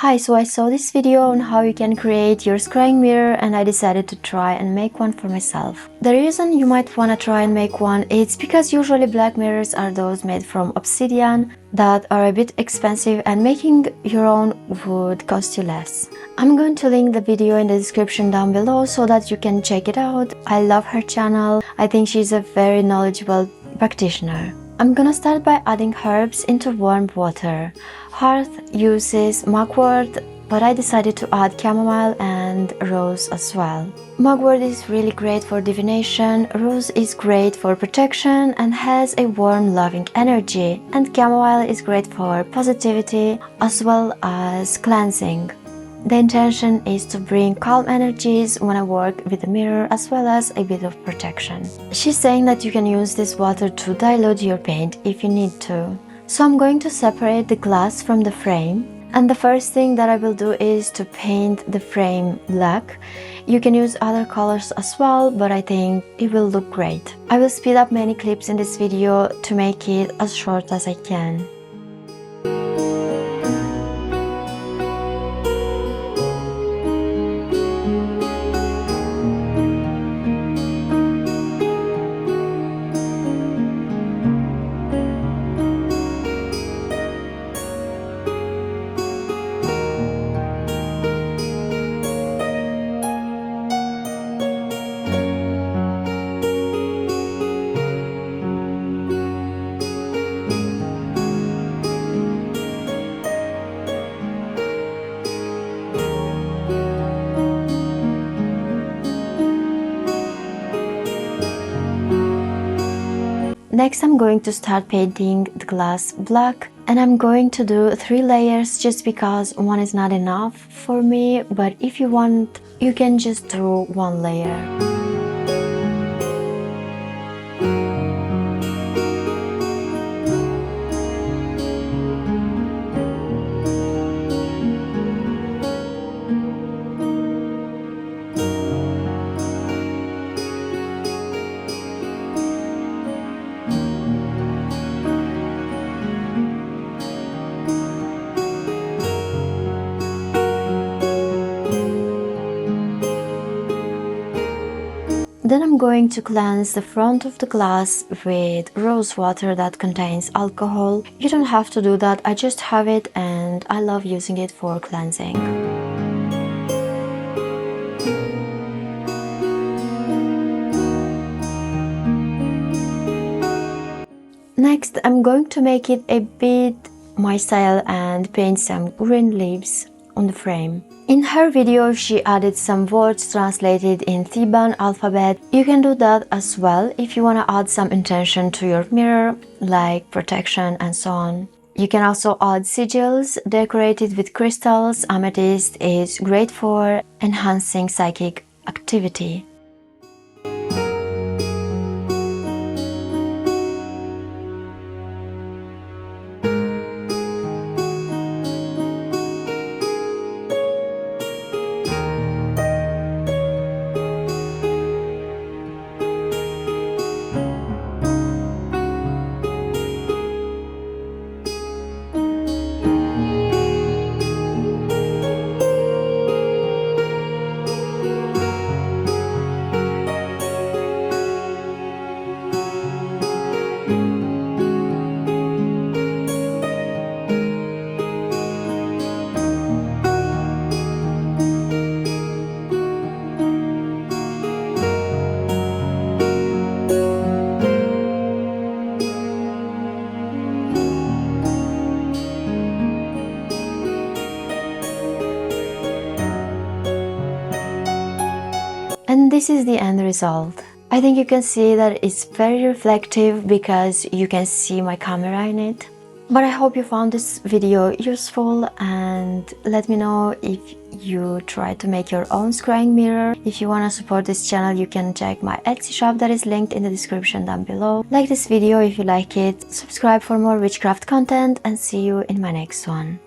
Hi, so I saw this video on how you can create your scrying mirror and I decided to try and make one for myself. The reason you might want to try and make one is because usually black mirrors are those made from obsidian that are a bit expensive and making your own would cost you less. I'm going to link the video in the description down below so that you can check it out. I love her channel. I think she's a very knowledgeable practitioner. I'm gonna start by adding herbs into warm water. Hearth uses mugwort, but I decided to add chamomile and rose as well. Mugwort is really great for divination, rose is great for protection and has a warm, loving energy, and chamomile is great for positivity as well as cleansing. The intention is to bring calm energies when I work with the mirror as well as a bit of protection. She's saying that you can use this water to dilute your paint if you need to. So I'm going to separate the glass from the frame, and the first thing that I will do is to paint the frame black. You can use other colors as well, but I think it will look great. I will speed up many clips in this video to make it as short as I can. Next, I'm going to start painting the glass black, and I'm going to do 3 layers just because one is not enough for me, but if you want, you can just do 1 layer. Then I'm going to cleanse the front of the glass with rose water that contains alcohol. You don't have to do that, I just have it and I love using it for cleansing. Next, I'm going to make it a bit my style and paint some green leaves on the frame. In her video, she added some words translated in Theban alphabet. You can do that as well if you want to add some intention to your mirror, like protection and so on. You can also add sigils decorated with crystals. Amethyst is great for enhancing psychic activity. And this is the end result. I think you can see that it's very reflective because you can see my camera in it. But I hope you found this video useful and let me know if you try to make your own scrying mirror. If you want to support this channel, you can check my Etsy shop that is linked in the description down below. Like this video if you like it, subscribe for more witchcraft content and see you in my next one.